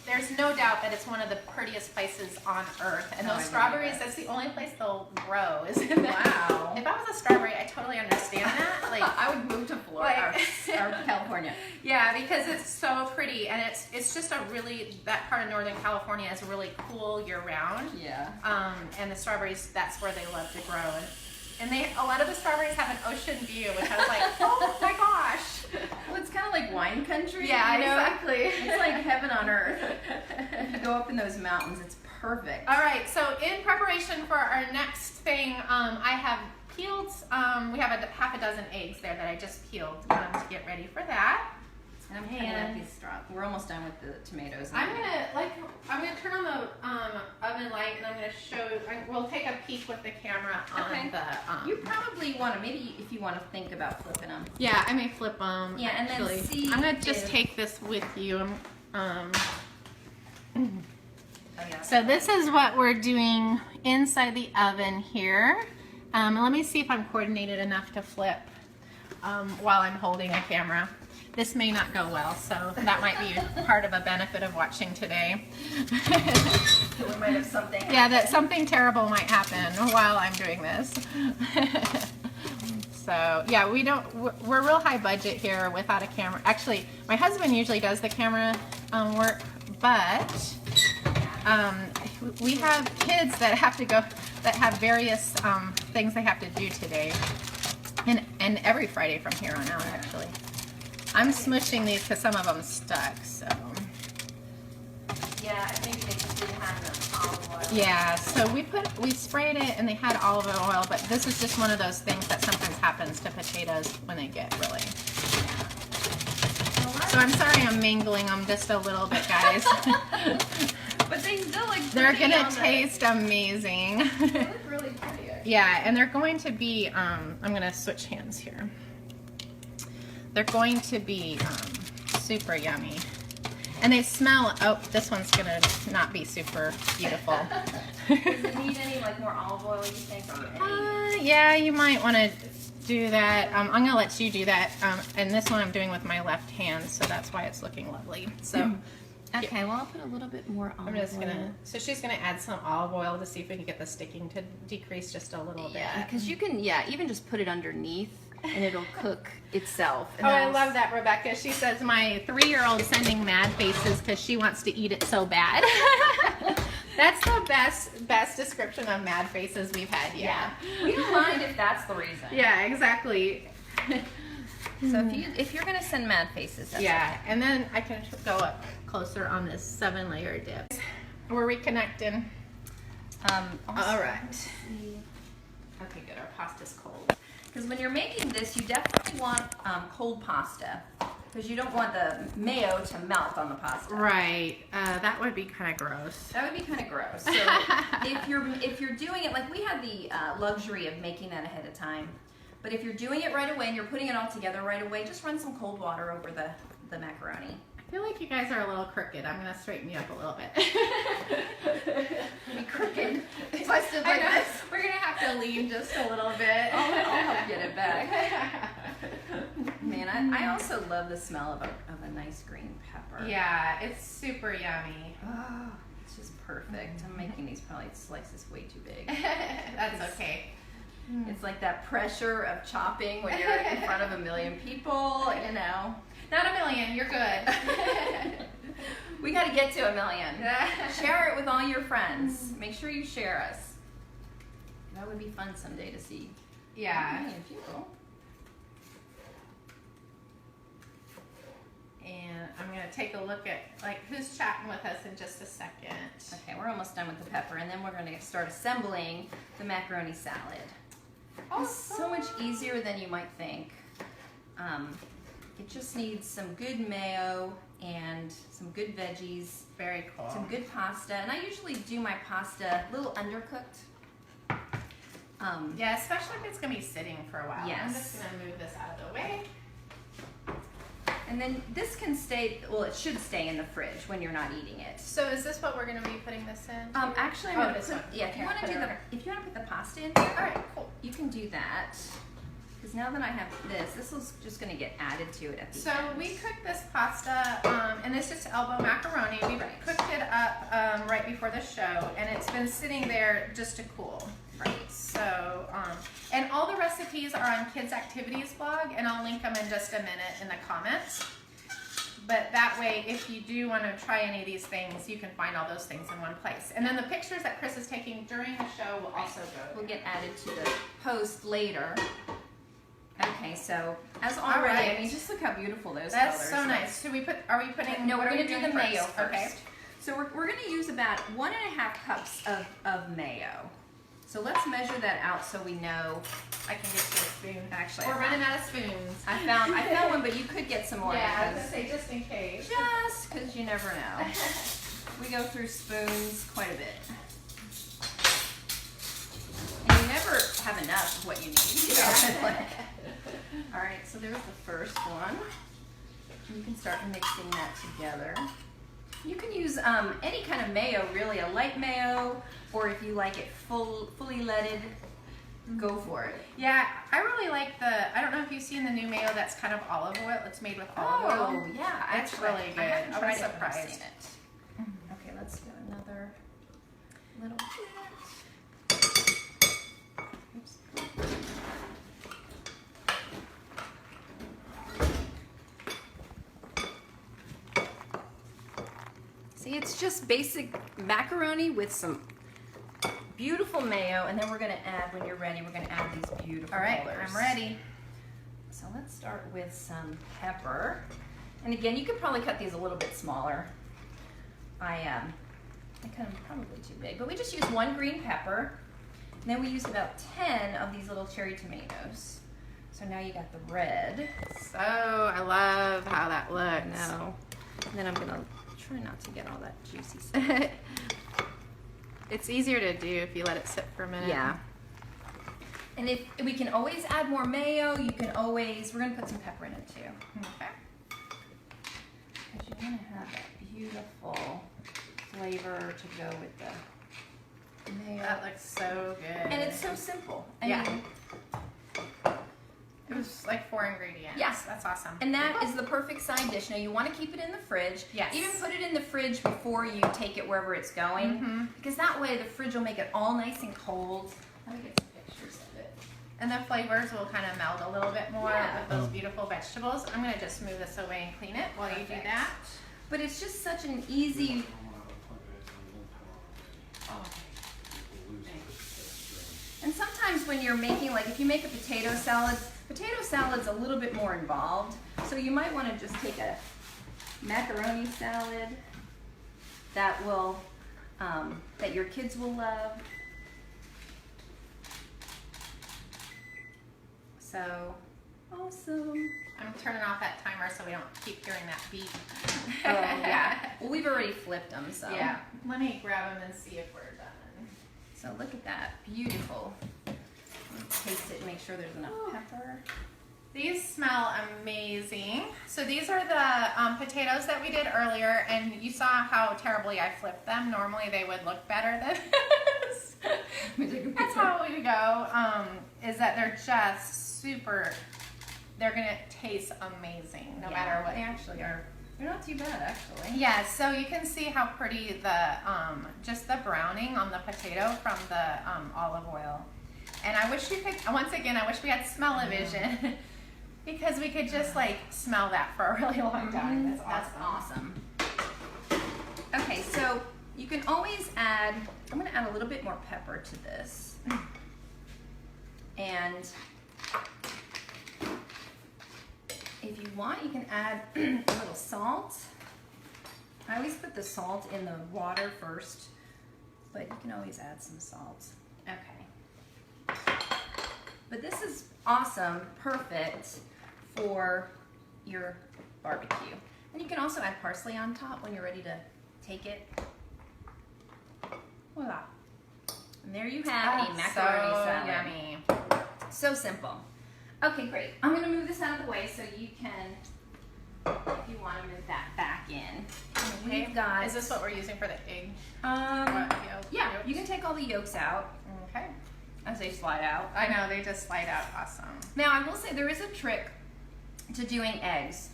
there's no doubt that it's one of the prettiest places on earth. And those strawberries, that's the only place they'll grow. Is in wow. If I was a strawberry, I totally understand that. Like I would move to Florida or California. Yeah, because it's so pretty, and it's just a really, that part of Northern California is really cool year round. Yeah. And the strawberries, that's where they love to grow. And a lot of the strawberries have an ocean view, which I was like, oh my gosh. Well, it's kind of like wine country. Yeah, I know. Exactly. It's like heaven on earth. You go up in those mountains, it's perfect. All right, so in preparation for our next thing, I have peeled, we have half a dozen eggs there that I just peeled to get ready for that. And I'm kind of like these straw. We're almost done with the tomatoes. I'm gonna turn on the oven light, and I'm gonna show. We'll take a peek with the camera on the. You probably want to, maybe if you want to think about flipping them. Yeah, I may flip them. Yeah, and actually. then see. I'm gonna just take this with you. So this is what we're doing inside the oven here. Let me see if I'm coordinated enough to flip while I'm holding a camera. This may not go well, so that might be part of a benefit of watching today. We might have something. Yeah, that something terrible might happen while I'm doing this. So yeah, we're real high budget here without a camera. Actually, my husband usually does the camera work, but we have kids that have to go, that have various things they have to do today, and every Friday from here on out, actually. I'm smushing these because some of them stuck, so. Yeah, I think they just didn't have enough olive oil. Yeah, so we sprayed it and they had olive oil, but this is just one of those things that sometimes happens to potatoes when they get really. So I'm sorry I'm mingling them just a little bit, guys. But they still look pretty. They're gonna taste amazing. They look really pretty. Yeah, and they're going to be, I'm gonna switch hands here. They're going to be super yummy. And they smell, oh, this one's gonna not be super beautiful. Does it need any more olive oil, you think? Yeah, you might wanna do that. I'm gonna let you do that. And this one I'm doing with my left hand, so that's why it's looking lovely. So. Okay, well I'll put a little bit more olive oil. I'm just gonna, so she's gonna add some olive oil to see if we can get the sticking to decrease just a little bit. Yeah, because you can, even just put it underneath and it'll cook itself. Oh, I love that, Rebecca. She says my 3-year-old sending mad faces because she wants to eat it so bad. That's the best description of mad faces we've had yet. Yeah. We don't mind if that's the reason. Yeah, exactly. So if you're gonna send mad faces, that's okay. And then I can go up closer on this 7-layer dip. We're reconnecting. All right. Okay, good. Our pasta's cold. Because when you're making this, you definitely want cold pasta, because you don't want the mayo to melt on the pasta. Right. That would be kind of gross. That would be kind of gross. So if you're doing it, like we had the luxury of making that ahead of time. But if you're doing it right away and you're putting it all together right away, just run some cold water over the macaroni. I feel like you guys are a little crooked. I'm gonna straighten you up a little bit. Be crooked. Twisted like this. We're gonna have to lean just a little bit. I'll help get it back. Man, I also love the smell of a nice green pepper. Yeah, it's super yummy. Oh, it's just perfect. I'm making these probably slices way too big. That's okay. It's like that pressure of chopping when you're in front of a million people, you know. Not a million, you're good. We got to get to a million. Share it with all your friends. Make sure you share us. That would be fun someday to see. Yeah. A million people. And I'm going to take a look at like who's chatting with us in just a second. Okay, we're almost done with the pepper, and then we're going to start assembling the macaroni salad. It's so much easier than you might think. It just needs some good mayo and some good veggies. Very cool. Some good pasta, and I usually do my pasta a little undercooked. Yeah, especially if it's going to be sitting for a while. Yes. I'm just going to move this out of the way. And then this can stay, well, it should stay in the fridge when you're not eating it. So is this what we're going to be putting this in? Actually, I'm Oh, going to this put, one. yeah, if you Here, want to put do it the, over. if you want to put the pasta in All here, right, cool. you can do that. Because now that I have this is just going to get added to it at the So end. we cooked this pasta, and it's just elbow macaroni. We cooked it up right before the show, and it's been sitting there just to cool. Right. So, and all the recipes are on Kids Activities blog, and I'll link them in just a minute in the comments. But that way, if you do want to try any of these things, you can find all those things in one place. And then the pictures that Chris is taking during the show will also go. Will get added to the post later. Okay, so as All already, right. I mean, just look how beautiful those That's colors so are. nice. Should we put? Are we putting? No, what we're are we going to do doing the mayo first. Okay. So we're going to use about 1.5 cups of mayo. So let's measure that out so we know. I can get you a spoon. Actually, We're running out of spoons. I found one, but you could get some more. Yeah, I was because- gonna say just in case. Just because you never know. We go through spoons quite a bit. And you never have enough of what you need. You know? All right, so there's the first one. You can start mixing that together. You can use any kind of mayo, really, a light mayo, or if you like it fully leaded, go for it. Yeah, I really like the, I don't know if you've seen the new mayo that's kind of olive oil. It's made with olive oil. Oh, yeah. It's Actually, really good. I haven't I tried was it, but I've surprised. seen it. Okay, let's do another little bit. Oops. See, it's just basic macaroni with some beautiful mayo, and then we're going to add, when you're ready, we're going to add these beautiful All right, colors. I'm ready. So let's start with some pepper. And again, you could probably cut these a little bit smaller. I cut them probably too big, but we just use 1 green pepper. And then we use about 10 of these little cherry tomatoes. So now you got the red. So I love how that looks. Now, and then I'm gonna try not to get all that juicy stuff. It's easier to do if you let it sit for a minute. Yeah. And if we can always add more mayo, you can always, we're gonna put some pepper in it too. Okay. Because you're gonna have that beautiful flavor to go with the mayo. That looks so good. And it's so simple. I Yeah. mean, It was like 4 ingredients. Yeah. That's awesome. and that is the perfect side dish. Now you want to keep it in the fridge. Yes. Even put it in the fridge before you take it wherever it's going. Mhm. Because that way the fridge will make it all nice and cold. Let me get some pictures of it. And the flavors will kind of meld a little bit more Yeah. with those beautiful vegetables. I'm going to just move this away and clean it while you do Perfect. that. But it's just such an easy. And sometimes when you're making, like if you make a potato salad's a little bit more involved. So you might want to just take a macaroni salad that will, that your kids will love. So, awesome. I'm turning off that timer so we don't keep hearing that beep. Oh, yeah. Well, we've already flipped them, so. Yeah. Let me grab them and see if we're done. So look at that, beautiful. Taste it, make sure there's enough pepper. These smell amazing. So these are the potatoes that we did earlier, and you saw how terribly I flipped them. Normally they would look better than this. That's how we go, is that they're just super, they're gonna taste amazing no matter what. They actually are. They're not too bad, actually. Yeah, so you can see how pretty the, just the browning on the potato from the olive oil. And I wish you could, once again, I wish we had smell-o-vision because we could just like smell that for a really long time. That's awesome. Okay, so you can always add, I'm gonna add a little bit more pepper to this. And if you want, you can add a little salt. I always put the salt in the water first, but you can always add some salt. Okay. But this is awesome, perfect for your barbecue. And you can also add parsley on top when you're ready to take it. Voila. And there you have a macaroni salad. Yummy. So simple. Okay, great. I'm going to move this out of the way so you can, if you want to move that back in. Okay. We've got. Is this what we're using for the egg? Yeah, you can take all the yolks out Okay. as they slide out. I know, they just slide out awesome. Now, I will say there is a trick to doing eggs.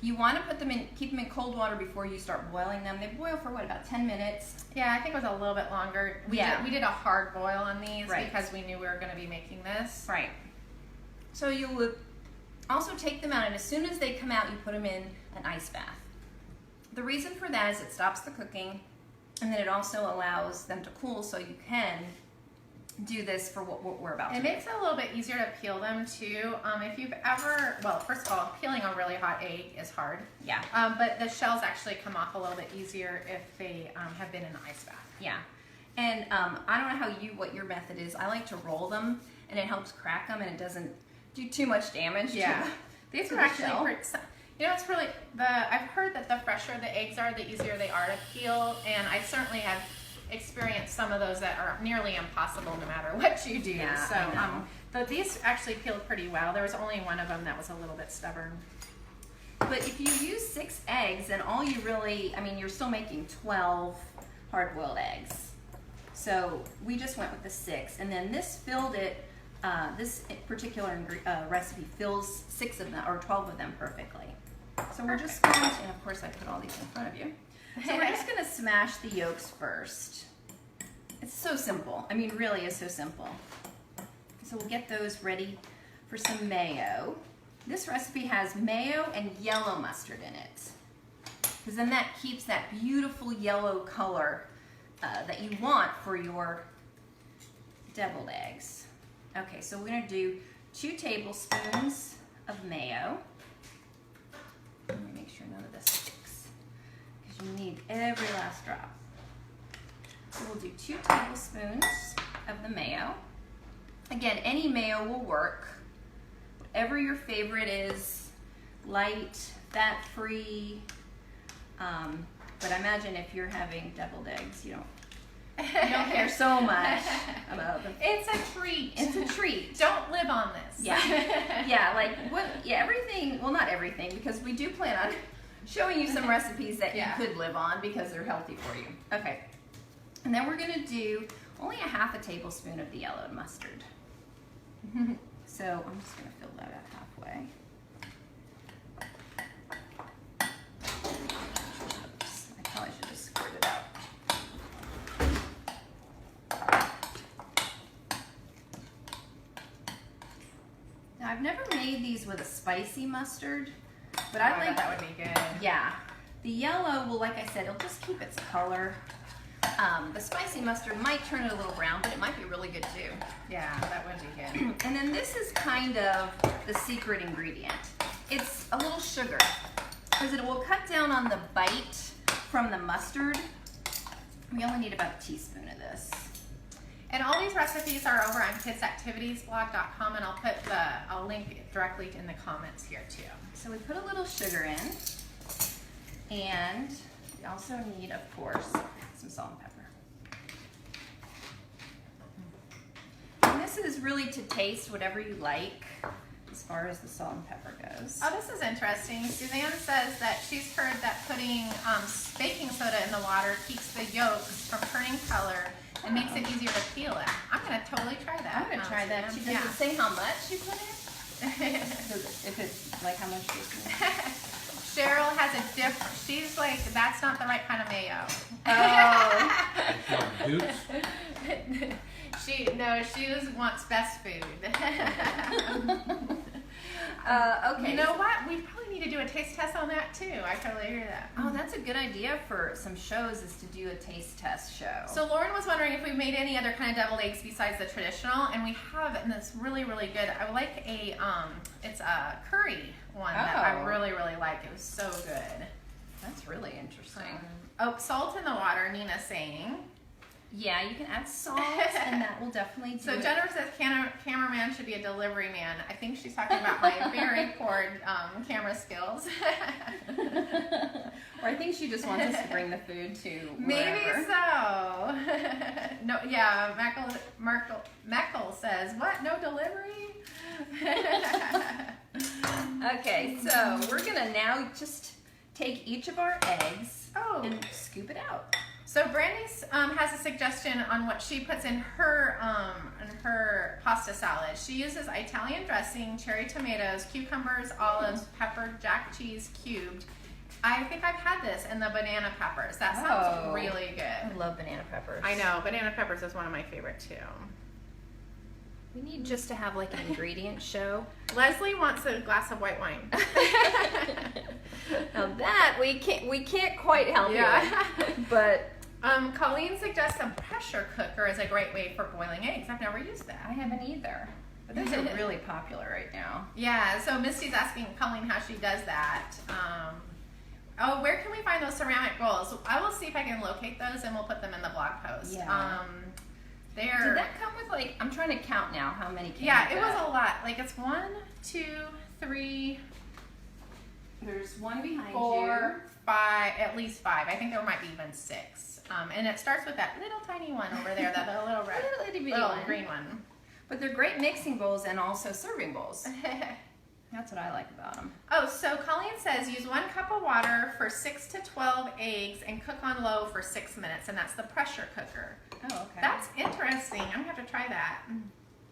You want to put them in, keep them in cold water before you start boiling them. They boil for what, about 10 minutes? Yeah, I think it was a little bit longer. We did a hard boil on these because we knew we were going to be making this. Right. So you would also take them out, and as soon as they come out, you put them in an ice bath. The reason for that is it stops the cooking, and then it also allows them to cool so you can do this for what we're about to do. It makes it a little bit easier to peel them too. If you've ever, well, first of all, peeling a really hot egg is hard. Yeah. But the shells actually come off a little bit easier if they have been in an ice bath. Yeah. And I don't know what your method is. I like to roll them, and it helps crack them, and it doesn't do too much damage. Yeah. These are actually pretty, you know, it's really, I've heard that the fresher the eggs are, the easier they are to peel, and I certainly have experienced some of those that are nearly impossible no matter what you do. Yeah, so, I know. But these actually peeled pretty well. There was only one of them that was a little bit stubborn. But if you use 6 eggs, then all you really, I mean, you're still making 12 hard-boiled eggs. So we just went with the 6, and then this filled it. This particular recipe fills 6 of them or 12 of them perfectly. So we're just going to, and of course I put all these in front of you. So we're just going to smash the yolks first. It's so simple. I mean, really is so simple. So we'll get those ready for some mayo. This recipe has mayo and yellow mustard in it, because then that keeps that beautiful yellow color that you want for your deviled eggs. Okay, so we're going to do 2 tablespoons of mayo. Let me make sure none of this sticks, because you need every last drop. So we'll do 2 tablespoons of the mayo. Again, any mayo will work. Whatever your favorite is, light, fat-free. But I imagine if you're having deviled eggs, you don't care so much about them. It's a treat. It's a treat. Don't live on this. Yeah. Yeah, like what? Yeah, everything. Well, not everything, because we do plan on showing you some recipes that you could live on because they're healthy for you. Okay. And then we're going to do only a half a tablespoon of the yellow mustard. So I'm just going to fill that up halfway. Oops, I probably should have squirted it out. Now, I've never made these with a spicy mustard, but I like that would be good. Yeah, the yellow will, like I said, it'll just keep its color. The spicy mustard might turn it a little brown, but it might be really good too. Yeah, that would be good. And then this is kind of the secret ingredient. It's a little sugar, because it will cut down on the bite from the mustard. We only need about a teaspoon of this. And all these recipes are over on kidsactivitiesblog.com, and I'll link directly in the comments here too. So we put a little sugar in, and we also need, of course, some salt and pepper. And this is really to taste whatever you like. as far as the salt and pepper goes. Oh, this is interesting. Suzanne says that she's heard that putting baking soda in the water keeps the yolks from turning color and makes it easier to peel it. I'm going to totally try that. I'm going to try that. She doesn't say how much you put in? If it's like how much you put in. Cheryl has a different, she's like, that's not the right kind of mayo. Oh. She just wants best food. Okay. You know what? We probably need to do a taste test on that too. I totally hear that. Oh, that's a good idea for some shows, is to do a taste test show. So Lauren was wondering if we made any other kind of deviled eggs besides the traditional, and we have, and it's really, really good. I would like a, it's a curry one that I really, really like. It was so good. That's really interesting. Salt in the water, Nina's saying. Yeah, you can add salt, and that will definitely do So it. Jennifer says cameraman should be a delivery man. I think she's talking about my very poor camera skills. Or I think she just wants us to bring the food to wherever. Maybe so. No, yeah, Meckle says, what, no delivery? Okay, so we're gonna now just take each of our eggs and scoop it out. So Brandy has a suggestion on what she puts in her pasta salad. She uses Italian dressing, cherry tomatoes, cucumbers, olives, pepper, jack cheese cubed. I think I've had this, and the banana peppers. That sounds really good. I love banana peppers. I know, banana peppers is one of my favorite too. We need just to have like an ingredient show. Leslie wants a glass of white wine. Now that we can't quite help you with, but Colleen suggests a pressure cooker is a great way for boiling eggs. I've never used that. I haven't either. But those are really popular right now. Yeah, so Misty's asking Colleen how she does that. Where can we find those ceramic bowls? I will see if I can locate those, and we'll put them in the blog post. Yeah. Did that come with, like, I'm trying to count now how many came Yeah, with it was that. a lot. Like, it's 1, 2, 3, There's one behind 4, 5, at least 5. I think there might be even 6. And it starts with that little tiny one over there, that little red, little green one. But they're great mixing bowls and also serving bowls. That's what I like about them. Oh, so Colleen says use 1 cup of water for 6 to 12 eggs and cook on low for 6 minutes, and that's the pressure cooker. Oh, okay. That's interesting. I'm gonna have to try that.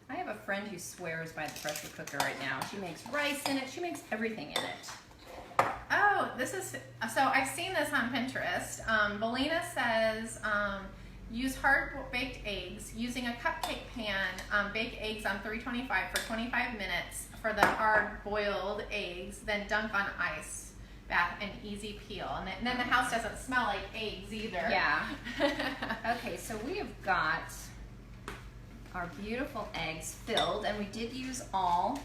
I have a friend who swears by the pressure cooker right now. She makes rice in it. She makes everything in it. Oh, this is, so I've seen this on Pinterest. Belina says use hard-baked eggs. Using a cupcake pan, bake eggs on 325 for 25 minutes for the hard-boiled eggs, then dunk on ice bath and easy peel. And then the house doesn't smell like eggs either. Yeah. Okay, so we have got our beautiful eggs filled, and we did use all.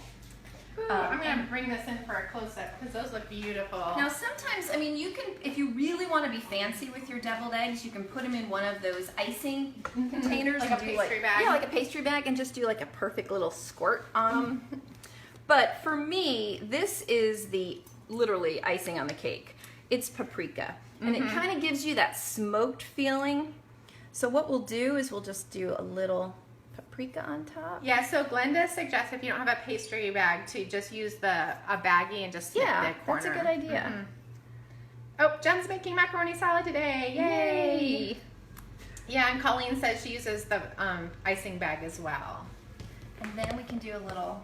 Ooh, I'm going to bring this in for a close-up because those look beautiful. Now sometimes, I mean, you can, if you really want to be fancy with your deviled eggs, you can put them in one of those icing containers. Like and a do pastry bag? Yeah, like a pastry bag, and just do like a perfect little squirt on them. But for me, this is the literally icing on the cake. It's paprika, and it kind of gives you that smoked feeling. So what we'll do is we'll just do a little paprika on top. Yeah, so Glenda suggests if you don't have a pastry bag to just use a baggie and just snip the corner. That's a good idea. Oh, Jen's making macaroni salad today. Yay! Yeah, and Colleen says she uses the icing bag as well. And then we can do a little.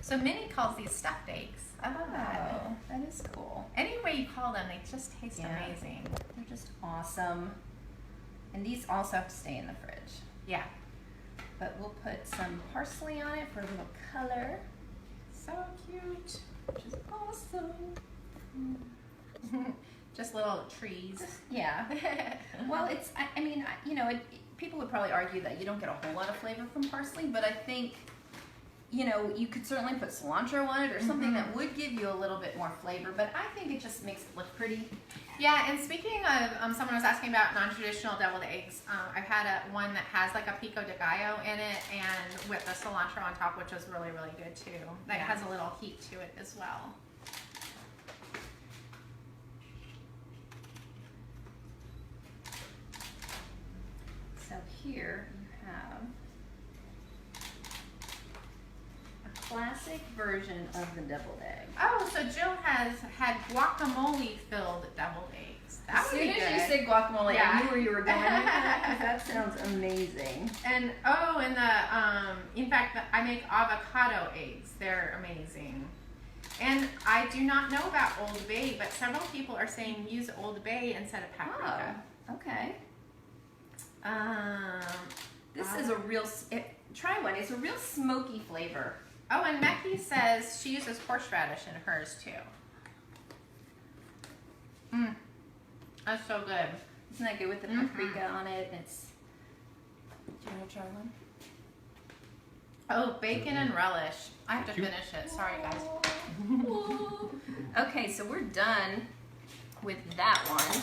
So Minnie calls these stuffed eggs. I love that. Oh, that is cool. Any way you call them, they just taste amazing. They're just awesome. And these also have to stay in the fridge. Yeah. But we'll put some parsley on it for a little color. So cute. Which is awesome. Just little trees. Yeah. Well, it's, I mean, you know, people would probably argue that you don't get a whole lot of flavor from parsley, but I think, you know, you could certainly put cilantro on it or something that would give you a little bit more flavor, but I think it just makes it look pretty. Yeah, and speaking of, someone was asking about non-traditional deviled eggs. I've had one that has like a pico de gallo in it and with the cilantro on top, which is really, really good too. That has a little heat to it as well. So here you have classic version of the deviled egg. Oh, so Jill has had guacamole-filled deviled eggs. That As would soon be as good. you said guacamole, Yeah. I knew where you were going with that, 'cause that sounds amazing. And in fact, I make avocado eggs. They're amazing. And I do not know about Old Bay, but several people are saying use Old Bay instead of paprika. Oh, okay. Um, This is a real, try one. It's a real smoky flavor. Oh, and Becky says she uses horseradish in hers too. That's so good. Isn't that good with the paprika on it? It's. Do you want to try one? Oh, bacon and relish. I have to finish it. Sorry, guys. Okay, so we're done with that one.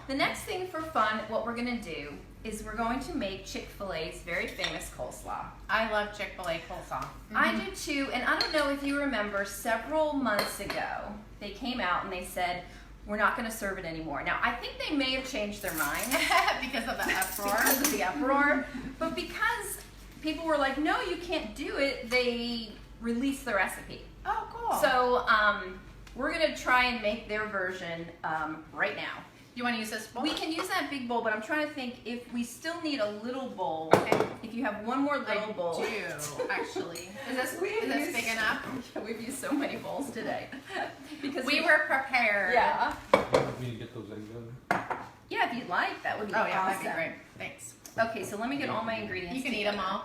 The next thing for fun, what we're gonna do is we're going to make Chick-fil-A's very famous coleslaw. I love Chick-fil-A coleslaw. I do too, and I don't know if you remember, several months ago, they came out and they said, we're not gonna serve it anymore. Now, I think they may have changed their mind. Because of the uproar. Because of the uproar, but because people were like, no, you can't do it, they released the recipe. Oh, cool. So we're gonna try and make their version right now. You want to use this bowl? We can use that big bowl, but I'm trying to think if we still need a little bowl. Okay. If you have one more little bowl. I do, actually. Is this big enough? We've used so many bowls today. Because We were prepared. Yeah. Want me to get those eggs out of there? Yeah, if you'd like, that would be Oh, awesome. yeah, that'd be great. Thanks. Okay, so let me get all my ingredients. You can eat them all.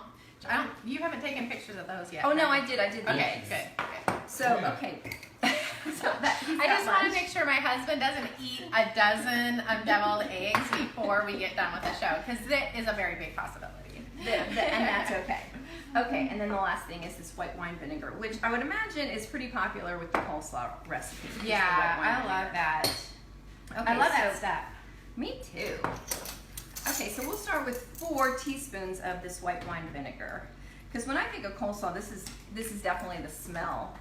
You haven't taken pictures of those yet. Oh no, right? I did the Okay, eggs. good. So, okay. I just want to make sure my husband doesn't eat a dozen of deviled eggs before we get done with the show, because it is a very big possibility. And that's okay. Okay, and then the last thing is this white wine vinegar, which I would imagine is pretty popular with the coleslaw recipe. is the Yeah, white wine I vinegar. love that. Okay, I love that so- step. Me too. Okay, so we'll start with 4 teaspoons of this white wine vinegar. Because when I think of coleslaw, this is definitely the smell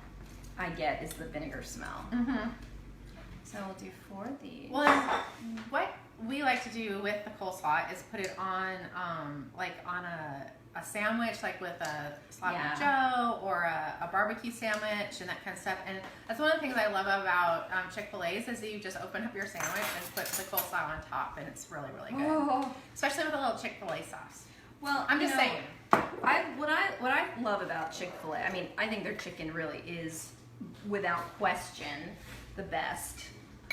I get, is the vinegar smell. Mm-hmm. So we'll do 4 of these. Well, what we like to do with the coleslaw is put it on, like on a sandwich, like with a sloppy Joe or a barbecue sandwich and that kind of stuff. And that's one of the things I love about Chick-fil-A's is that you just open up your sandwich and put the coleslaw on top, and it's really, really good. Oh. Especially with a little Chick-fil-A sauce. Well, I'm just saying. What I love about Chick-fil-A, I mean, I think their chicken really is, without question, the best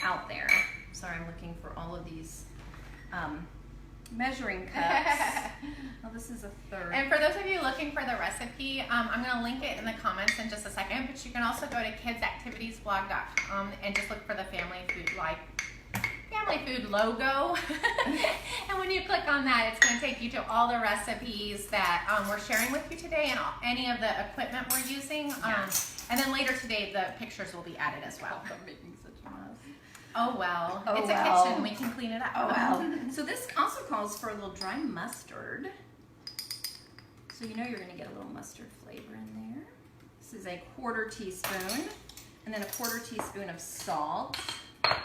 out there. Sorry, I'm looking for all of these measuring cups. Oh, this is a third. And for those of you looking for the recipe, I'm going to link it in the comments in just a second, but you can also go to kidsactivitiesblog.com and just look for the family food logo. And when you click on that, it's going to take you to all the recipes that we're sharing with you today and any of the equipment we're using. And then later today, the pictures will be added as well. I'm making such a mess. Oh well, Oh, it's well. a kitchen. We can clean it up. Oh well. So this also calls for a little dry mustard. So you know you're going to get a little mustard flavor in there. This is a 1/4 teaspoon, and then a 1/4 teaspoon of salt. There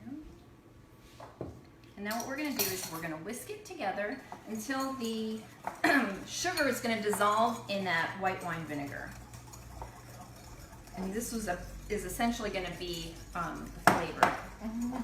you go. And now what we're going to do is we're going to whisk it together until the sugar is going to dissolve in that white wine vinegar. And this is essentially going to be the flavor. I'm going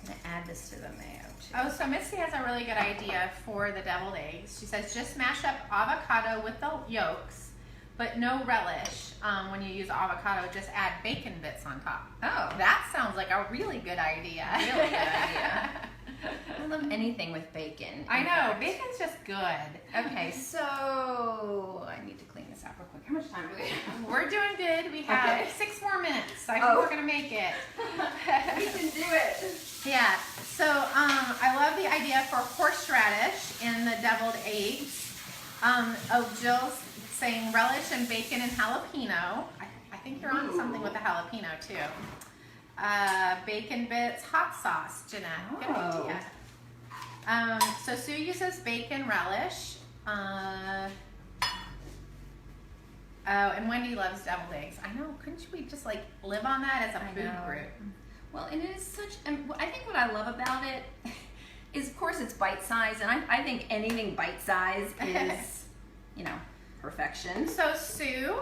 to add this to the mayo too. Oh, so Misty has a really good idea for the deviled eggs. She says just mash up avocado with the yolks, but no relish. When you use avocado, just add bacon bits on top. Oh, That sounds like a really good idea. really good idea. I love anything with bacon. I in know, fact. bacon's just good. Okay, so I need to clean this out real quick. How much time do we have? We're doing good. We have Okay. 6 more minutes. I think Oh. we're gonna make it. We can do it. Yeah. So I love the idea for horseradish in the deviled eggs. Jill's saying relish and bacon and jalapeno. I think you're on something with the jalapeno too. Bacon bits, hot sauce, Jeanette. Good Oh. idea. So Sue uses bacon relish. And Wendy loves deviled eggs. I know. Couldn't we just like live on that as a I food know. group? Well, and it is such, and I think what I love about it is, of course, it's bite-sized, and I think anything bite-sized is, you know, perfection. So Sue,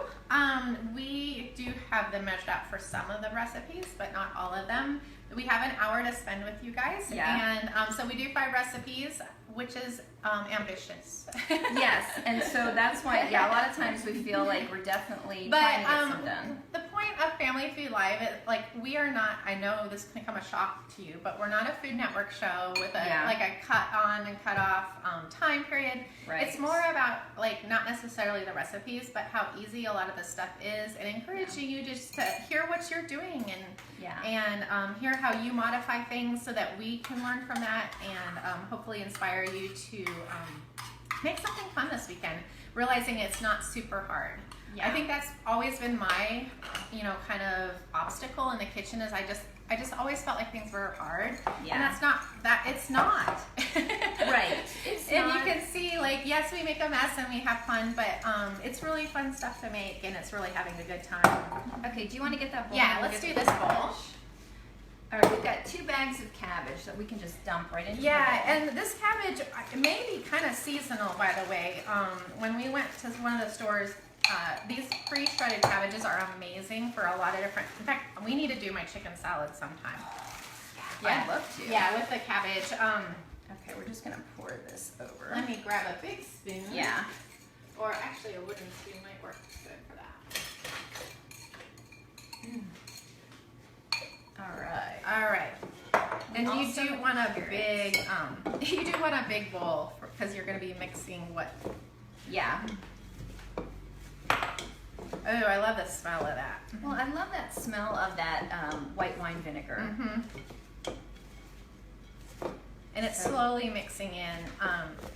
we do have them measured out for some of the recipes, but not all of them. We have an hour to spend with you guys, Yeah. and so we do 5 recipes, which is ambitious. Yes, and so that's why, yeah, a lot of times we feel like we're definitely trying to get some done. The point of Family Food Live, like we are not, I know this can come a shock to you, but we're not a Food Network show with a like a cut on and cut off time period. Right. It's more about like not necessarily the recipes, but how easy a lot of the stuff is, and encouraging you just to hear what you're doing and hear how you modify things so that we can learn from that and hopefully inspire you to make something fun this weekend, realizing it's not super hard. Yeah. I think that's always been my, you know, kind of obstacle in the kitchen is I just always felt like things were hard. Yeah. And that's not, it's not. Right. It's and not. you can see, like, yes, we make a mess and we have fun, but it's really fun stuff to make and it's really having a good time. Okay, do you want to get that bowl? Yeah, let's do this bowl. All right, we've got 2 bags of cabbage that we can just dump right into the bowl. And this cabbage it may be kind of seasonal, by the way. When we went to one of the stores, these pre-shredded cabbages are amazing for a lot of different. In fact, we need to do my chicken salad sometime. Yeah, I'd love to. Yeah, with the cabbage. Okay, we're just gonna pour this over. Let me grab a big spoon. Yeah. Or actually, a wooden spoon might work good for that. All right. All right. And you Also do want a carrots. big, you do want a big bowl because you're going to be mixing what? Yeah. Oh, I love the smell of that. Well, I love that smell of that white wine vinegar. Mm-hmm. And it's slowly mixing in,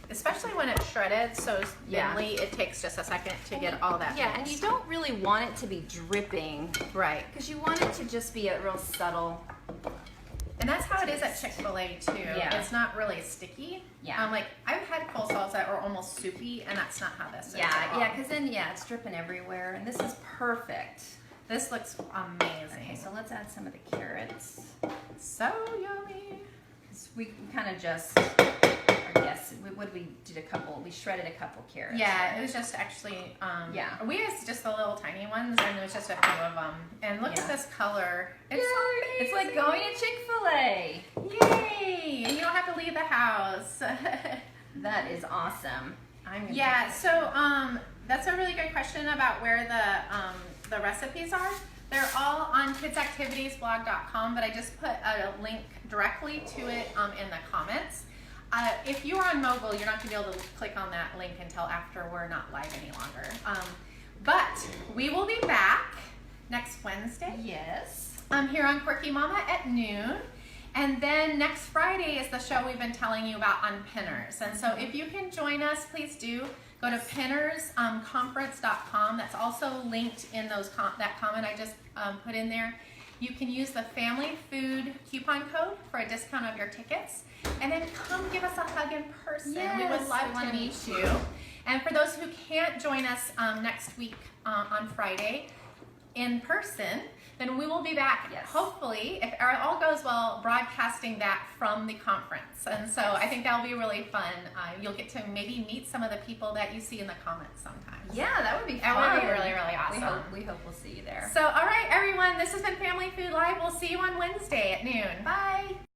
especially when it's shredded so thinly, it takes just a second to get all that Yeah, and mixed. you don't really want it to be dripping, Right. because you want it to just be a real subtle. And that's how it is at Chick-fil-A too. Yeah. It's not really sticky. Yeah. Like I've had coleslaws that are almost soupy, and that's not how this is. at all. Yeah, because then, it's dripping everywhere, and this is perfect. This looks amazing. Okay, so let's add some of the carrots. So yummy. We kind of just, I guess, we shredded a couple carrots. Yeah, it was just actually, we used just the little tiny ones, and it was just a few of them. And look at this color. It's amazing. It's like going to Chick-fil-A. Yay! And you don't have to leave the house. That is awesome. So that's a really good question about where the recipes are. They're all on kidsactivitiesblog.com, but I just put a link directly to it in the comments. If you're on mobile, you're not going to be able to click on that link until after we're not live any longer. But we will be back next Wednesday. Yes. Here on Quirky Mama at noon. And then next Friday is the show we've been telling you about on Pinners. And so if you can join us, please do. Go to pinnersconference.com. That's also linked in that comment I just put in there. You can use the Family Food coupon code for a discount of your tickets. And then come give us a hug in person. Yes, we would love we wanna to meet you. And for those who can't join us next week on Friday in person, then we will be back, hopefully, if all goes well, broadcasting that from the conference. And so I think that'll be really fun. You'll get to maybe meet some of the people that you see in the comments sometimes. Yeah, that would be fun. That would be really, really awesome. We hope we'll see you there. So, all right, everyone, this has been Family Food Live. We'll see you on Wednesday at noon. Bye.